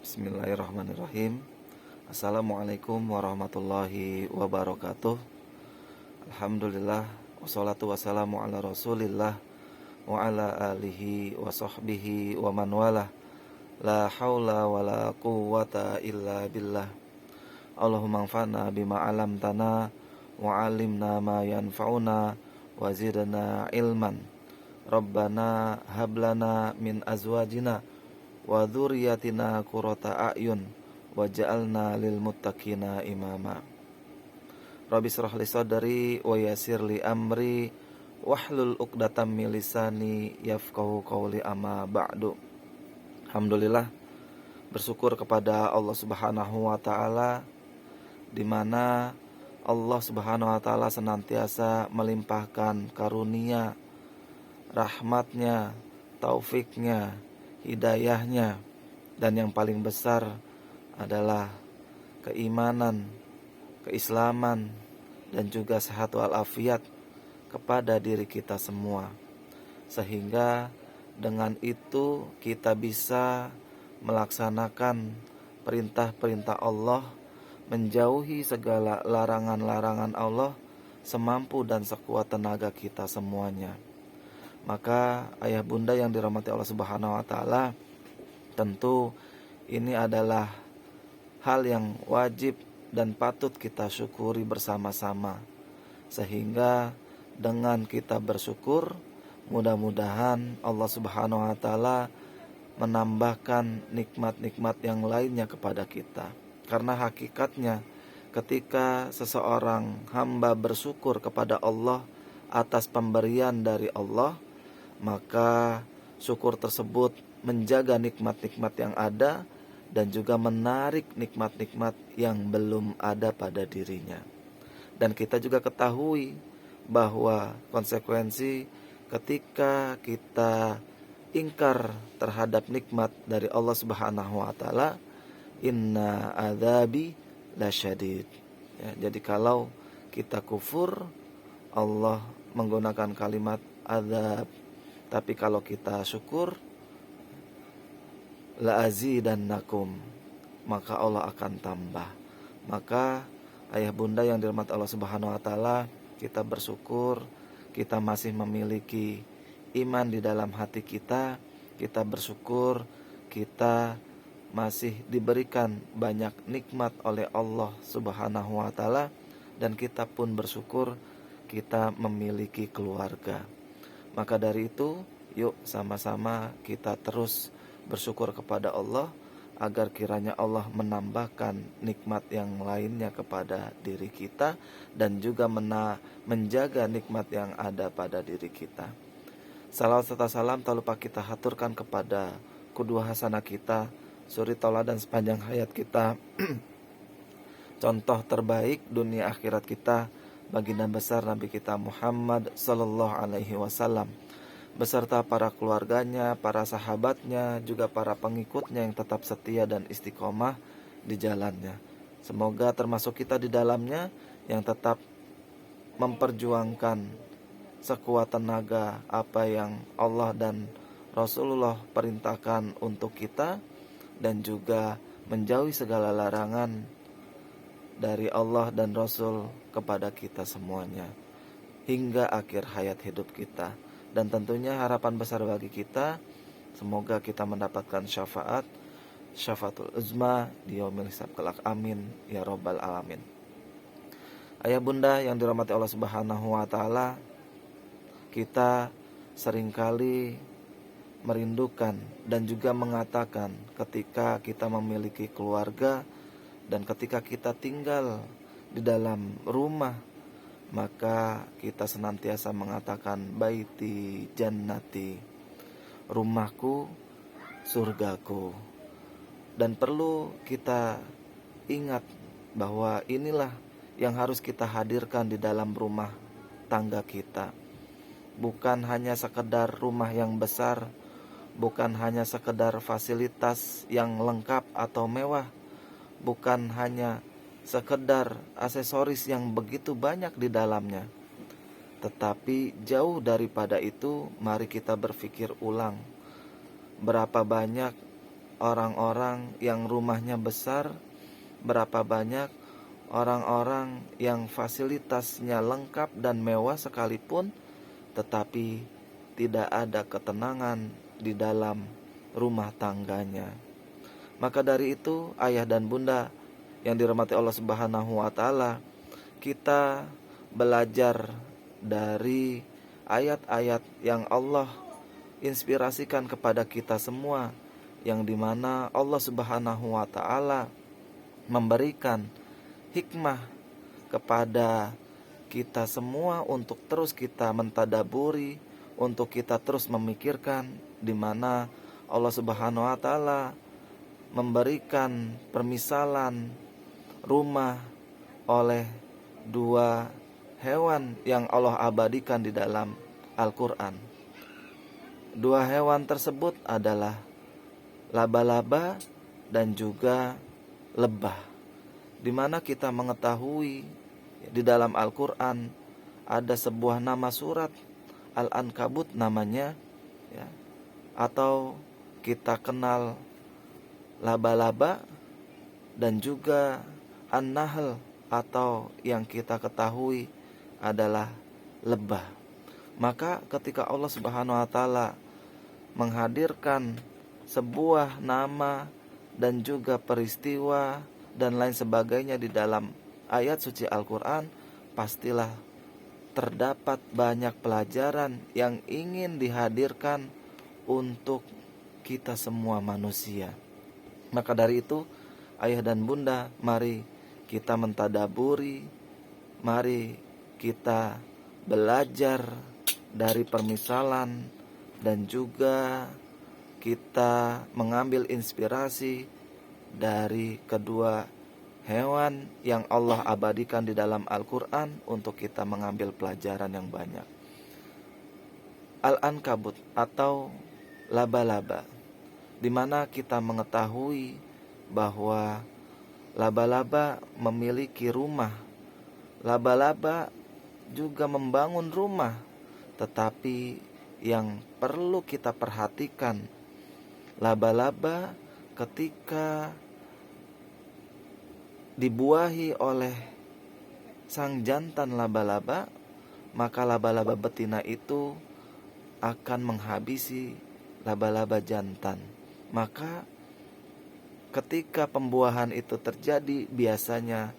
Bismillahirrahmanirrahim. Assalamualaikum warahmatullahi wabarakatuh. Alhamdulillah, wassalatu wassalamu ala rasulillah wa ala alihi wa sahbihi wa man walah. La hawla wa la quwwata illa billah. Allahumma anfa'na bima alamtana wa alimna ma yanfa'una wa zidna ilman. Rabbana hablana min azwajina wa dzurriyyatina qurrata a'yun waj'alna lil muttaqina imama. Rabbi shrah li sadri wa yassir li amri wahlul 'uqdatam min lisani yafqahu qawli amma ba'du. Alhamdulillah, bersyukur kepada Allah Subhanahu wa taala, di mana Allah Subhanahu wa taala senantiasa melimpahkan karunia, rahmatnya, taufiknya, hidayahnya, dan yang paling besar adalah keimanan, keislaman, dan juga sehat walafiat kepada diri kita semua. Sehingga dengan itu kita bisa melaksanakan perintah-perintah Allah, menjauhi segala larangan-larangan Allah semampu dan sekuat tenaga kita semuanya. Maka ayah bunda yang dirahmati Allah Subhanahu wa taala, tentu ini adalah hal yang wajib dan patut kita syukuri bersama-sama. Sehingga dengan kita bersyukur, mudah-mudahan Allah Subhanahu wa taala menambahkan nikmat-nikmat yang lainnya kepada kita. Karena hakikatnya ketika seseorang hamba bersyukur kepada Allah atas pemberian dari Allah, maka syukur tersebut menjaga nikmat-nikmat yang ada dan juga menarik nikmat-nikmat yang belum ada pada dirinya. Dan kita juga ketahui bahwa konsekuensi ketika kita ingkar terhadap nikmat dari Allah Subhanahu wa taala, inna adzabi lasyadid. Ya, jadi kalau kita kufur, Allah menggunakan kalimat azab. Tapi kalau kita syukur, la azidannakum, maka Allah akan tambah. Maka ayah bunda yang dirahmati Allah Subhanahu wa taala, kita bersyukur kita masih memiliki iman di dalam hati kita. Kita bersyukur kita masih diberikan banyak nikmat oleh Allah Subhanahu wa taala, dan kita pun bersyukur kita memiliki keluarga. Maka dari itu, yuk sama-sama kita terus bersyukur kepada Allah agar kiranya Allah menambahkan nikmat yang lainnya kepada diri kita dan juga menjaga nikmat yang ada pada diri kita. Salawat serta salam tak lupa kita haturkan kepada qudwah hasanah kita, suri tauladan sepanjang hayat kita, contoh terbaik dunia akhirat kita, baginda besar Nabi kita Muhammad sallallahu alaihi wasallam, beserta para keluarganya, para sahabatnya, juga para pengikutnya yang tetap setia dan istiqomah di jalannya. Semoga termasuk kita di dalamnya yang tetap memperjuangkan sekuat tenaga apa yang Allah dan Rasulullah perintahkan untuk kita, dan juga menjauhi segala larangan dari Allah dan Rasul kepada kita semuanya hingga akhir hayat hidup kita. Dan tentunya harapan besar bagi kita, semoga kita mendapatkan syafaatul uzma di yaumil hisab kelak. Amin ya rabbal alamin. Ayah bunda yang dirahmati Allah Subhanahu wa taala, kita seringkali merindukan dan juga mengatakan ketika kita memiliki keluarga dan ketika kita tinggal di dalam rumah, maka kita senantiasa mengatakan baiti jannati, rumahku surgaku. Dan perlu kita ingat bahwa inilah yang harus kita hadirkan di dalam rumah tangga kita. Bukan hanya sekedar rumah yang besar, bukan hanya sekedar fasilitas yang lengkap atau mewah, bukan hanya sekedar aksesoris yang begitu banyak di dalamnya. Tetapi jauh daripada itu, mari kita berpikir ulang berapa banyak orang-orang yang rumahnya besar, berapa banyak orang-orang yang fasilitasnya lengkap dan mewah sekalipun, tetapi tidak ada ketenangan di dalam rumah tangganya. Maka dari itu, ayah dan bunda yang dirahmati Allah Subhanahu wa taala, kita belajar dari ayat-ayat yang Allah inspirasikan kepada kita semua, yang dimana Allah Subhanahu wa taala memberikan hikmah kepada kita semua untuk terus kita mentadaburi, untuk kita terus memikirkan, di mana Allah Subhanahu wa taala memberikan permisalan rumah oleh dua hewan yang Allah abadikan di dalam Al-Qur'an. Dua hewan tersebut adalah laba-laba dan juga lebah, di mana kita mengetahui di dalam Al-Qur'an ada sebuah nama surat, Al-Ankabut namanya, ya, atau kita kenal laba-laba, dan juga An-Nahl, atau yang kita ketahui adalah lebah. Maka ketika Allah Subhanahu wa taala menghadirkan sebuah nama dan juga peristiwa dan lain sebagainya di dalam ayat suci Al-Qur'an, pastilah terdapat banyak pelajaran yang ingin dihadirkan untuk kita semua manusia. Maka dari itu, ayah dan bunda, mari kita mentadaburi, mari kita belajar dari permisalan, dan juga kita mengambil inspirasi dari kedua hewan yang Allah abadikan di dalam Al-Qur'an untuk kita mengambil pelajaran yang banyak. Al-Ankabut atau laba-laba, di mana kita mengetahui bahwa laba-laba memiliki rumah. Laba-laba juga membangun rumah, tetapi yang perlu kita perhatikan, laba-laba ketika dibuahi oleh sang jantan laba-laba, maka laba-laba betina itu akan menghabisi laba-laba jantan. Maka ketika pembuahan itu terjadi, biasanya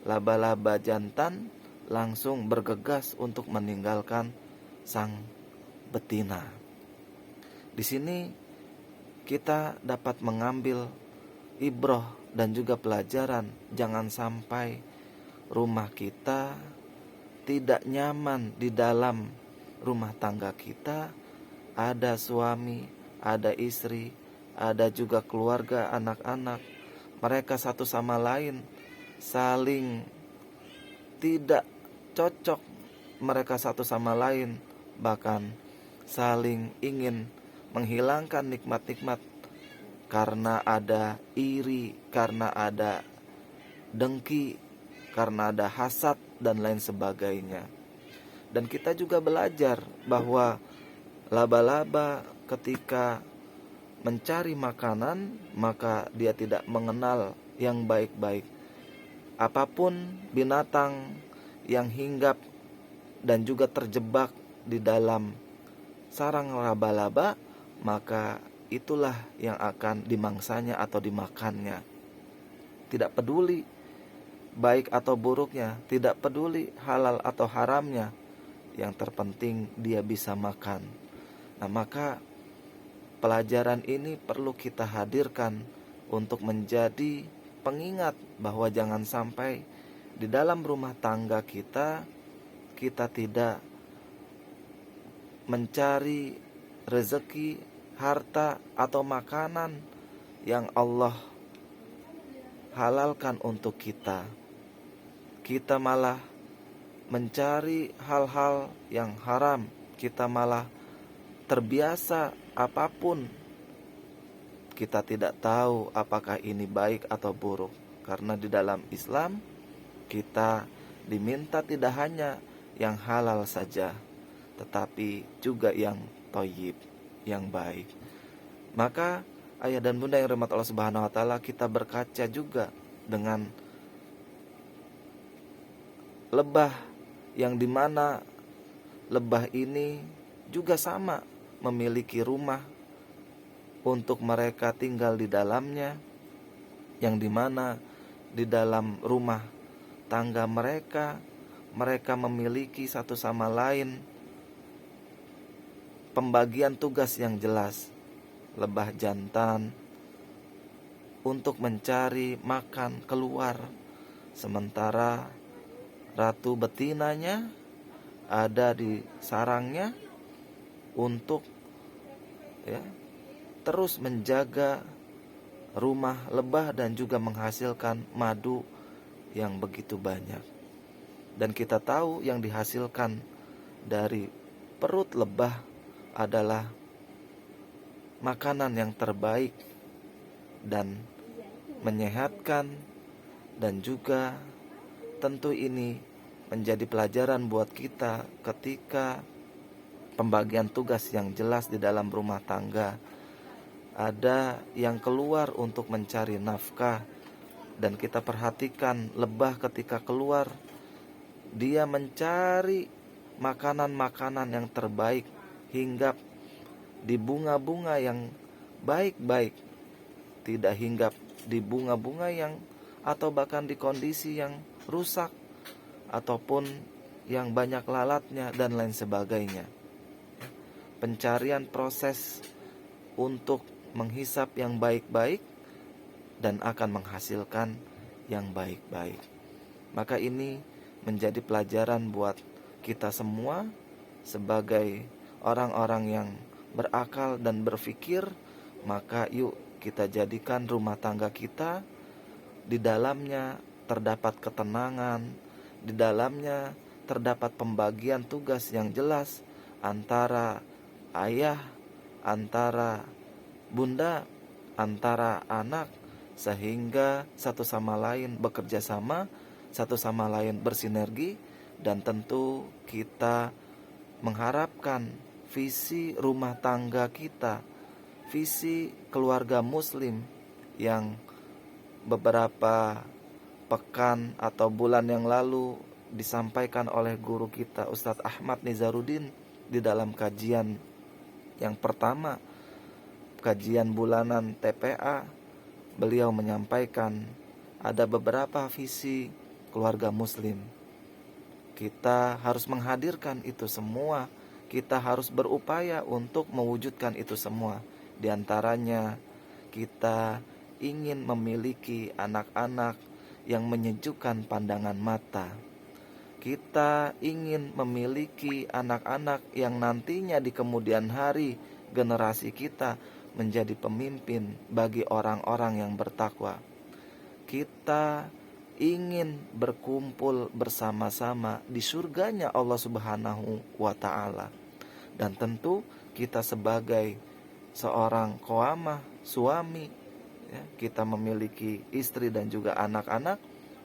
laba-laba jantan langsung bergegas untuk meninggalkan sang betina. Di sini kita dapat mengambil ibrah dan juga pelajaran, jangan sampai rumah kita tidak nyaman. Di dalam rumah tangga kita ada suami, ada istri, ada juga keluarga, anak-anak. Mereka satu sama lain saling tidak cocok, mereka satu sama lain bahkan saling ingin menghilangkan nikmat-nikmat karena ada iri, karena ada dengki, karena ada hasad dan lain sebagainya. Dan kita juga belajar bahwa laba-laba ketika mencari makanan, maka dia tidak mengenal yang baik-baik. Apapun binatang yang hinggap dan juga terjebak di dalam sarang laba-laba, maka itulah yang akan dimangsanya atau dimakannya. Tidak peduli baik atau buruknya, tidak peduli halal atau haramnya, yang terpenting dia bisa makan. Nah, maka pelajaran ini perlu kita hadirkan untuk menjadi pengingat bahwa jangan sampai di dalam rumah tangga kita tidak mencari rezeki, harta, atau makanan yang Allah halalkan untuk kita. Kita malah mencari hal-hal yang haram. Kita malah terbiasa apapun. Kita tidak tahu apakah ini baik atau buruk. Karena di dalam Islam kita diminta tidak hanya yang halal saja, tetapi juga yang thayyib, yang baik. Maka ayah dan bunda yang dirahmati Allah Subhanahu wa taala, kita berkaca juga dengan lebah, yang dimana lebah ini juga sama memiliki rumah untuk mereka tinggal di dalamnya, yang dimana di dalam rumah tangga mereka memiliki satu sama lain pembagian tugas yang jelas. Lebah jantan untuk mencari makan keluar, sementara ratu betinanya ada di sarangnya untuk terus menjaga rumah lebah dan juga menghasilkan madu yang begitu banyak. Dan kita tahu yang dihasilkan dari perut lebah adalah makanan yang terbaik dan menyehatkan, dan juga tentu ini menjadi pelajaran buat kita ketika pembagian tugas yang jelas di dalam rumah tangga. Ada yang keluar untuk mencari nafkah, dan kita perhatikan lebah ketika keluar, dia mencari makanan-makanan yang terbaik, hinggap di bunga-bunga yang baik-baik, tidak hinggap di bunga-bunga yang atau bahkan di kondisi yang rusak ataupun yang banyak lalatnya dan lain sebagainya. Pencarian proses untuk menghisap yang baik-baik dan akan menghasilkan yang baik-baik. Maka ini menjadi pelajaran buat kita semua sebagai orang-orang yang berakal dan berpikir. Maka yuk kita jadikan rumah tangga kita di dalamnya terdapat ketenangan, di dalamnya terdapat pembagian tugas yang jelas antara ayah, antara bunda, antara anak, sehingga satu sama lain bekerja sama, satu sama lain bersinergi. Dan tentu kita mengharapkan visi rumah tangga kita, visi keluarga muslim yang beberapa pekan atau bulan yang lalu disampaikan oleh guru kita Ustadz Ahmad Nizaruddin di dalam kajian yang pertama, kajian bulanan TPA. Beliau menyampaikan ada beberapa visi keluarga muslim. Kita harus menghadirkan itu semua. Kita harus berupaya untuk mewujudkan itu semua. Di antaranya kita ingin memiliki anak-anak yang menyejukkan pandangan mata. Kita ingin memiliki anak-anak yang nantinya di kemudian hari generasi kita menjadi pemimpin bagi orang-orang yang bertakwa. Kita ingin berkumpul bersama-sama di surganya Allah Subhanahu wa ta'ala. Dan tentu kita sebagai seorang qawamah, suami, kita memiliki istri dan juga anak-anak,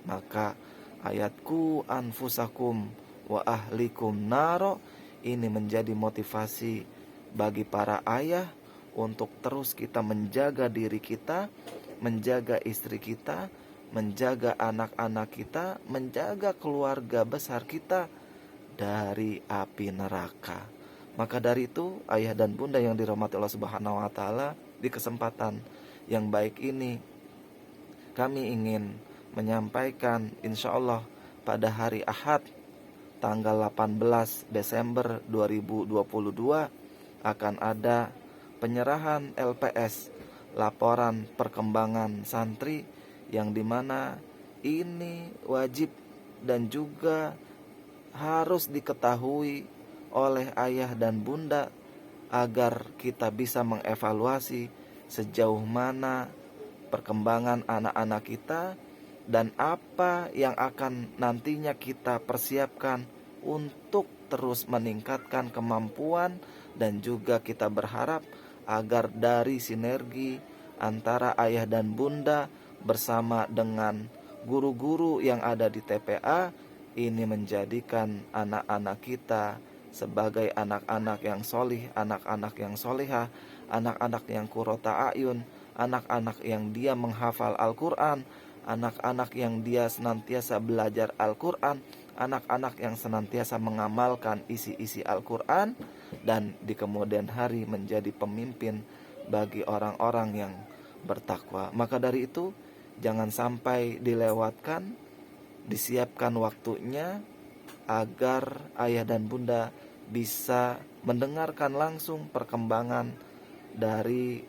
maka ayatku anfusakum wa ahlikum naro ini menjadi motivasi bagi para ayah untuk terus kita menjaga diri kita, menjaga istri kita, menjaga anak-anak kita, menjaga keluarga besar kita dari api neraka. Maka dari itu, ayah dan bunda yang dirahmati Allah Subhanahu wa taala, di kesempatan yang baik ini kami ingin menyampaikan insya Allah pada hari Ahad tanggal 18 Desember 2022 akan ada penyerahan LPS, laporan perkembangan santri, yang dimana ini wajib dan juga harus diketahui oleh ayah dan bunda agar kita bisa mengevaluasi sejauh mana perkembangan anak-anak kita dan apa yang akan nantinya kita persiapkan untuk terus meningkatkan kemampuan. Dan juga kita berharap agar dari sinergi antara ayah dan bunda bersama dengan guru-guru yang ada di TPA ini menjadikan anak-anak kita sebagai anak-anak yang solih, anak-anak yang solihah, anak-anak yang qurrata a'yun, anak-anak yang dia menghafal Al-Quran, anak-anak yang dia senantiasa belajar Al-Quran, anak-anak yang senantiasa mengamalkan isi-isi Al-Quran, dan di kemudian hari menjadi pemimpin bagi orang-orang yang bertakwa. Maka dari itu, jangan sampai dilewatkan, disiapkan waktunya agar ayah dan bunda bisa mendengarkan langsung perkembangan dari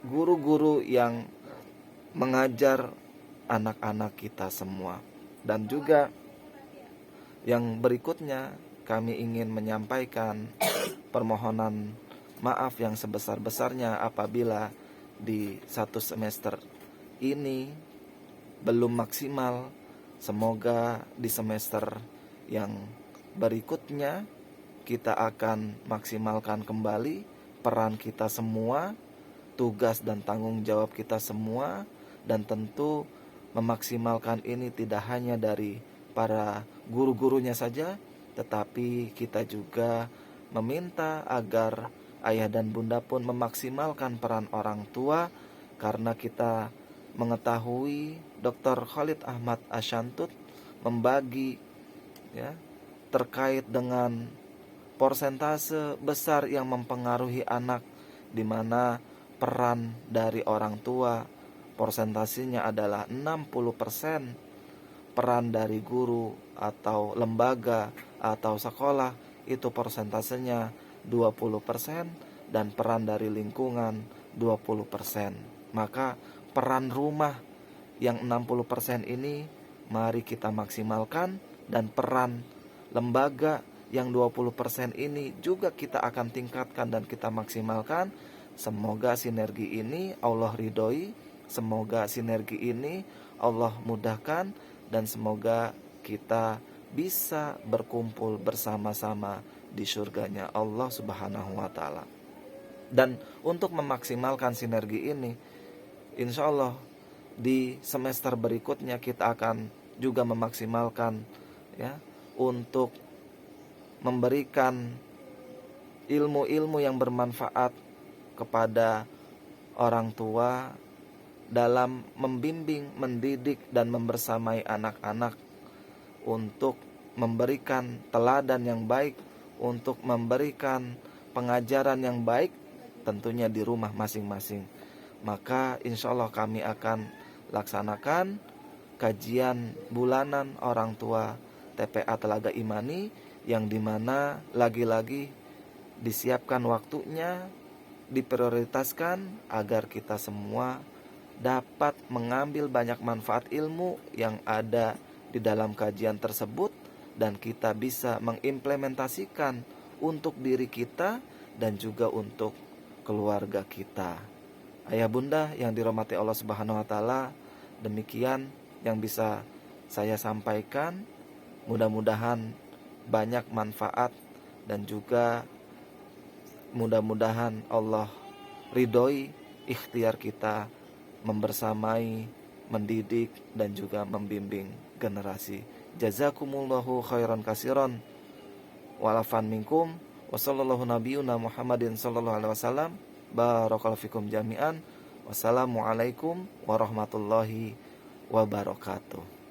guru-guru yang mengajar anak-anak kita semua. Dan juga yang berikutnya, kami ingin menyampaikan permohonan maaf yang sebesar-besarnya apabila di satu semester ini belum maksimal. Semoga di semester yang berikutnya kita akan maksimalkan kembali peran kita semua, tugas dan tanggung jawab kita semua, dan tentu memaksimalkan ini tidak hanya dari para guru-gurunya saja, tetapi kita juga meminta agar ayah dan bunda pun memaksimalkan peran orang tua, karena kita mengetahui Dr. Khalid Ahmad Asyantut membagi terkait dengan persentase besar yang mempengaruhi anak, di mana peran dari orang tua persentasenya adalah 60%, peran dari guru atau lembaga atau sekolah itu persentasenya 20%, dan peran dari lingkungan 20%. Maka peran rumah yang 60% ini mari kita maksimalkan, dan peran lembaga yang 20% ini juga kita akan tingkatkan dan kita maksimalkan. Semoga sinergi ini Allah ridhoi, semoga sinergi ini Allah mudahkan, dan semoga kita bisa berkumpul bersama-sama di surganya Allah Subhanahu wa Ta'ala. Dan untuk memaksimalkan sinergi ini, insya Allah di semester berikutnya kita akan juga memaksimalkan untuk memberikan ilmu-ilmu yang bermanfaat kepada orang tua dalam membimbing, mendidik, dan membersamai anak-anak untuk memberikan teladan yang baik, untuk memberikan pengajaran yang baik, tentunya di rumah masing-masing. Maka insya Allah kami akan laksanakan kajian bulanan orang tua TPA Telaga Imani, yang dimana lagi-lagi disiapkan waktunya, diprioritaskan agar kita semua dapat mengambil banyak manfaat ilmu yang ada di dalam kajian tersebut, dan kita bisa mengimplementasikan untuk diri kita dan juga untuk keluarga kita. Ayah bunda yang dirahmati Allah Subhanahu wa Ta'ala, demikian yang bisa saya sampaikan. Mudah-mudahan banyak manfaat, dan juga mudah-mudahan Allah ridhoi ikhtiar kita membersamai, mendidik, dan juga membimbing generasi. Jazakumullahu khairan kasiron walafan minkum, wa sallallahu nabiyuna Muhammadin sallallahu alaihi wasallam. Barakallahu fikum jami'an. Wassalamualaikum warahmatullahi wabarakatuh.